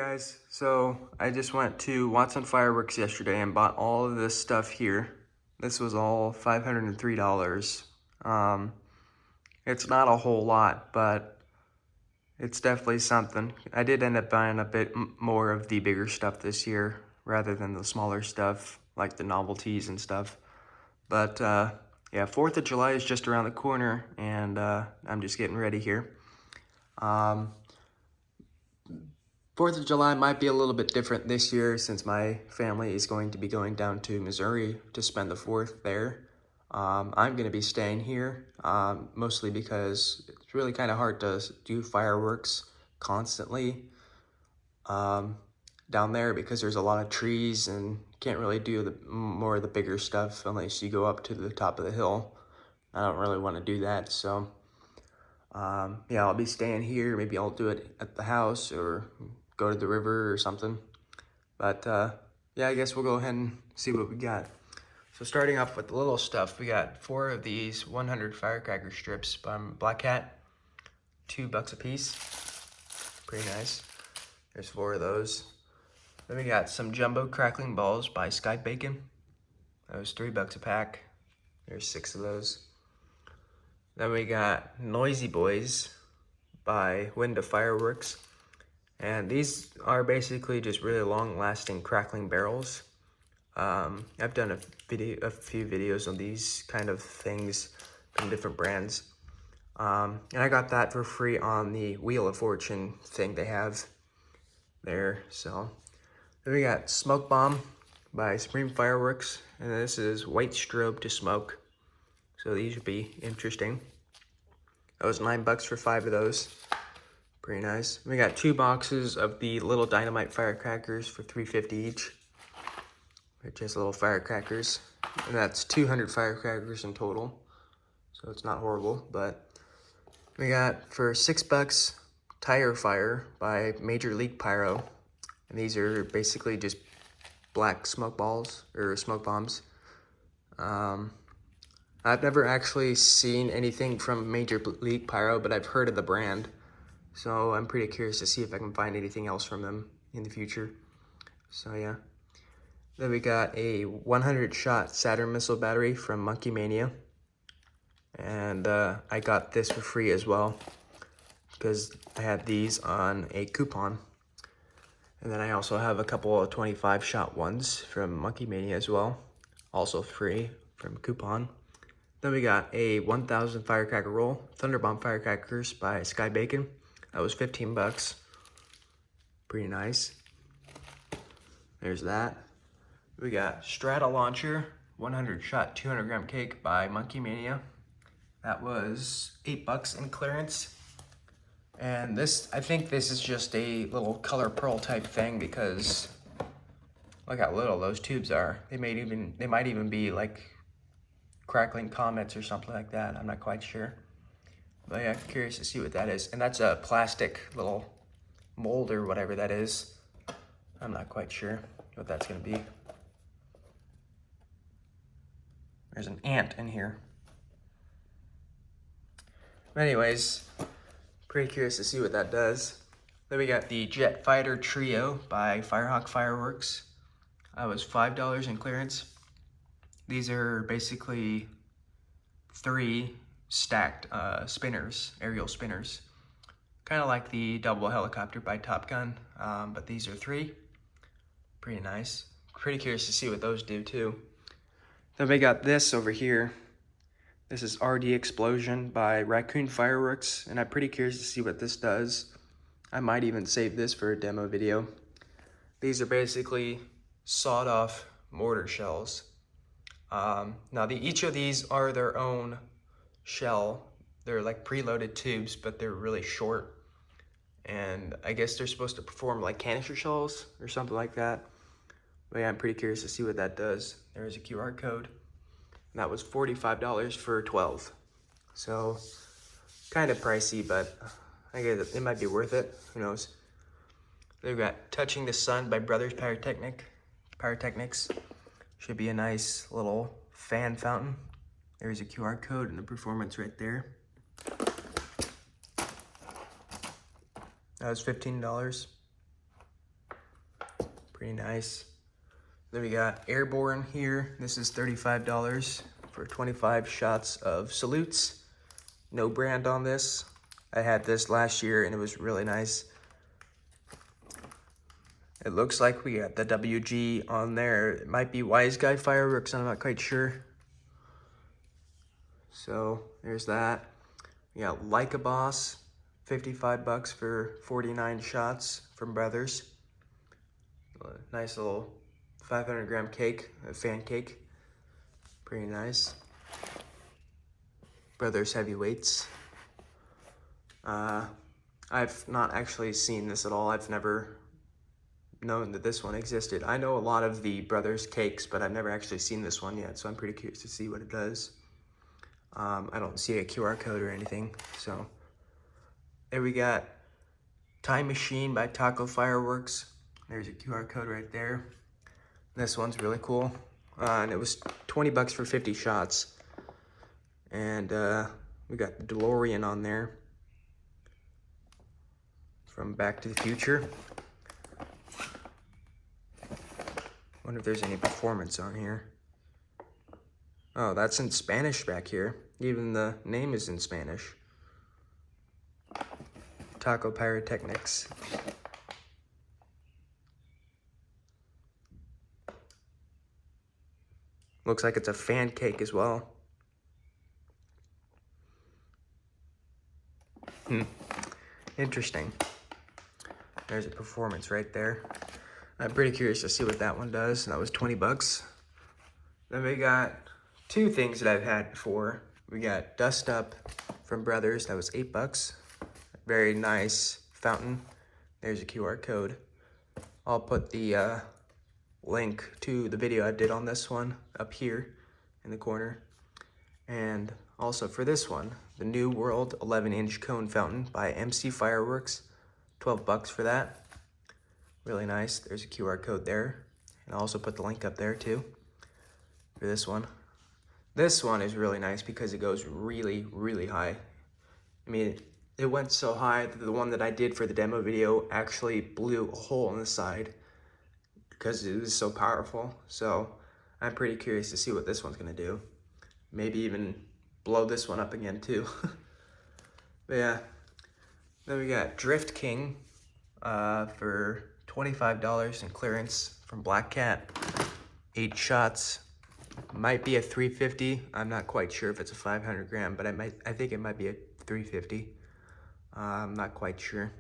guys, so I just went to Watson Fireworks yesterday and bought all of this stuff here. This was all $503. It's not a whole lot, but it's definitely something. I did end up buying a bit more of the bigger stuff this year rather than the smaller stuff like the novelties and stuff. But yeah, 4th of July is just around the corner, and I'm just getting ready here. 4th of July might be a little bit different this year since my family is going to be going down to Missouri to spend the 4th there. I'm going to be staying here, mostly because it's really kind of hard to do fireworks constantly down there because there's a lot of trees and can't really do more of the bigger stuff unless you go up to the top of the hill. I don't really want to do that, so yeah, I'll be staying here. Maybe I'll do it at the house or go to the river or something. But yeah, I guess we'll go ahead and see what we got. So starting off with the little stuff, we got 4 of these 100 firecracker strips from Black Hat, $2 a piece. Pretty nice. There's 4 of those. Then we got some jumbo crackling balls by Sky Bacon. That was $3 a pack. There's 6 of those. Then we got Noisy Boys by Wind of Fireworks. And these are basically just really long-lasting crackling barrels. I've done a few videos on these kind of things from different brands. And I got that for free on the Wheel of Fortune thing they have there. So then we got Smoke Bomb by Supreme Fireworks. And this is white strobe to smoke. So these would be interesting. That was $9 for 5 of those. Pretty nice. We got 2 boxes of the little dynamite firecrackers for $3.50 each. They're just little firecrackers. And that's 200 firecrackers in total. So it's not horrible, but we got for $6 Tire Fire by Major League Pyro. And these are basically just black smoke balls or smoke bombs. I've never actually seen anything from Major League Pyro, but I've heard of the brand. So I'm pretty curious to see if I can find anything else from them in the future. So yeah. Then we got a 100-shot Saturn missile battery from Monkey Mania. And I got this for free as well because I had these on a coupon. And then I also have a couple of 25-shot ones from Monkey Mania as well. Also free from coupon. Then we got a 1,000 firecracker roll, Thunderbomb firecrackers by Sky Bacon. That was $15. Pretty nice. There's that. We got Strata Launcher, 100-shot 200-gram cake by Monkey Mania. That was $8 in clearance. And this, I think this is just a little color pearl type thing because look how little those tubes are. They might even be like crackling comets or something like that. I'm not quite sure. But yeah, I'm curious to see what that is. And that's a plastic little mold or whatever that is. I'm not quite sure what that's gonna be. There's an ant in here. But anyways, pretty curious to see what that does. Then we got the Jet Fighter Trio by Firehawk Fireworks. That was $5 in clearance. These are basically 3 stacked spinners, aerial spinners. Kind of like the double helicopter by Top Gun, but these are 3. Pretty nice. Pretty curious to see what those do too. Then we got this over here. This is RD Explosion by Raccoon Fireworks, and I'm pretty curious to see what this does. I might even save this for a demo video. These are basically sawed-off mortar shells. Now each of these are their own shell. They're like preloaded tubes, but they're really short. And I guess they're supposed to perform like canister shells or something like that. But yeah, I'm pretty curious to see what that does. There's a QR code. And that was $45 for 12. So kind of pricey, but I guess it might be worth it. Who knows? They've got Touching the Sun by Brothers Pyrotechnics. Should be a nice little fan fountain. There's a QR code and the performance right there. That was $15. Pretty nice. Then we got Airborne here. This is $35 for 25 shots of salutes. No brand on this. I had this last year and it was really nice. It looks like we got the WG on there. It might be Wise Guy fireworks, I'm not quite sure. So there's that. We got Like a Boss, 55 bucks for 49 shots from Brothers. A nice little 500 gram cake, a fan cake. Pretty nice. Brothers Heavyweights. I've not actually seen this at all. I've never known that this one existed. I know a lot of the Brothers cakes, but I've never actually seen this one yet, so I'm pretty curious to see what it does. I don't see a QR code or anything, so. There we got Time Machine by Taco Fireworks. There's a QR code right there. This one's really cool. And it was 20 bucks for 50 shots. And we got the DeLorean on there from Back to the Future. Wonder if there's any performance on here. Oh, that's in Spanish back here. Even the name is in Spanish. Taco Pyrotechnics. Looks like it's a fan cake as well. Interesting. There's a performance right there. I'm pretty curious to see what that one does. That was 20 bucks. Then we got two things that I've had before. We got Dust Up from Brothers. That was 8 bucks. Very nice fountain. There's a QR code. I'll put the link to the video I did on this one up here in the corner. And also for this one, the New World 11-inch cone fountain by MC Fireworks. 12 bucks for that. Really nice. There's a QR code there. And I'll also put the link up there too for this one. This one is really nice because it goes really, really high. I mean, it went so high that the one that I did for the demo video actually blew a hole in the side because it was so powerful. So I'm pretty curious to see what this one's gonna do. Maybe even blow this one up again too. But yeah, then we got Drift King for $25 in clearance from Black Cat. 8 shots. Might be a 350. I'm not quite sure if it's a 500 gram, but I think it might be a 350. I'm not quite sure.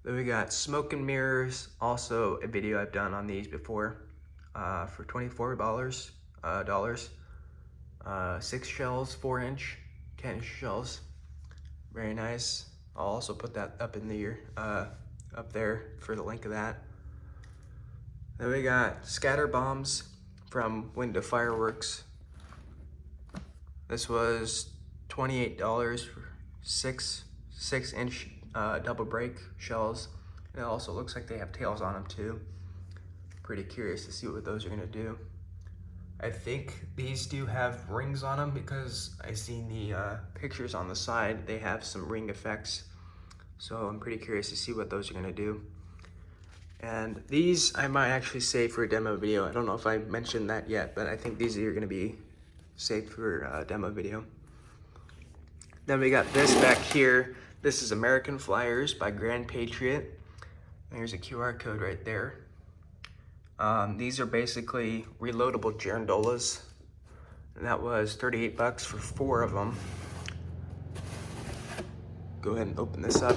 Then we got Smoke and Mirrors, also a video I've done on these before, for $24. 6 shells, 4-inch, 10-inch shells. Very nice. I'll also put that up in the up there for the link of that. Then we got Scatter Bombs from Window Fireworks. This was $28 for 6-inch double break shells. And it also looks like they have tails on them too. Pretty curious to see what those are gonna do. I think these do have rings on them because I seen the pictures on the side. They have some ring effects. So I'm pretty curious to see what those are gonna do. And these I might actually save for a demo video. I don't know if I mentioned that yet, but I think these are gonna be saved for a demo video. Then we got this back here. This is American Flyers by Grand Patriot. There's a QR code right there. These are basically reloadable girandolas. And that was 38 bucks for 4 of them. Go ahead and open this up.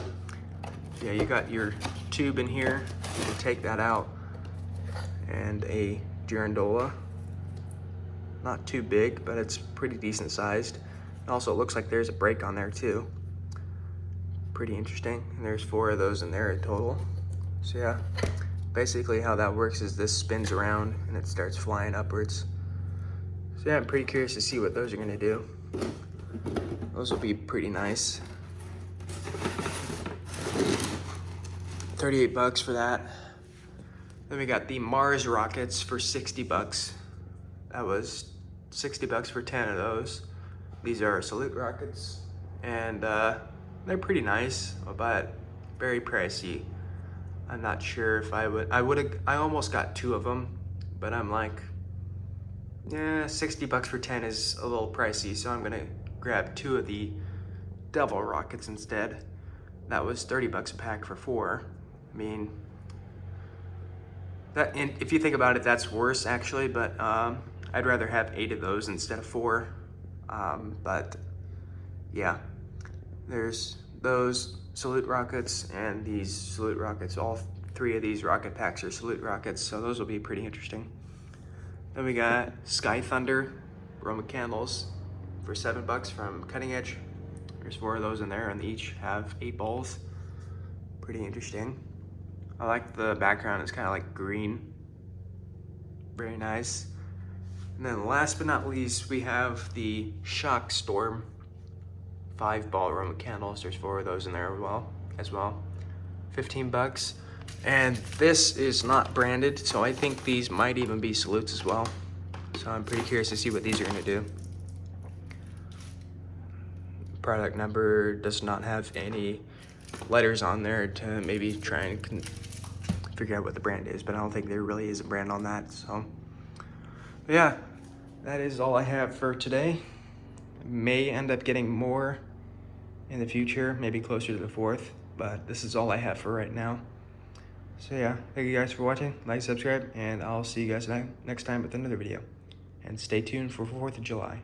Yeah, you got your tube in here. You can take that out. And a girandola. Not too big, but it's pretty decent sized. And also it looks like there's a break on there too. Pretty interesting. And there's 4 of those in there in total. So yeah, basically how that works is this spins around and it starts flying upwards. So yeah, I'm pretty curious to see what those are gonna do. Those will be pretty nice. 38 bucks for that. Then we got the Mars rockets for 60 bucks. That was 60 bucks for 10 of those. These are salute rockets and they're pretty nice, but very pricey. I'm not sure if I almost got 2 of them, but I'm like, yeah, 60 bucks for 10 is a little pricey, so I'm gonna grab 2 of the Devil Rockets instead. That was 30 bucks a pack for 4. I mean, that, and if you think about it, that's worse actually, but I'd rather have 8 of those instead of 4. But yeah, there's those salute rockets and these salute rockets. All 3 of these rocket packs are salute rockets, so those will be pretty interesting. Then we got Sky Thunder Roman candles for 7 bucks from Cutting Edge. There's 4 of those in there, and they each have 8 balls. Pretty interesting. I like the background, it's kind of like green. Very nice. And then last but not least, we have the Shock Storm 5-ball Roman candles. There's 4 of those in there as well. 15 bucks. And this is not branded, so I think these might even be salutes as well. So I'm pretty curious to see what these are gonna do. Product number does not have any letters on there to maybe try and figure out what the brand is, but I don't think there really is a brand on that. So but yeah, that is all I have for today. May end up getting more in the future, maybe closer to the 4th, but this is all I have for right now. So yeah, thank you guys for watching. Like, subscribe, and I'll see you guys next time with another video. And stay tuned for 4th of July.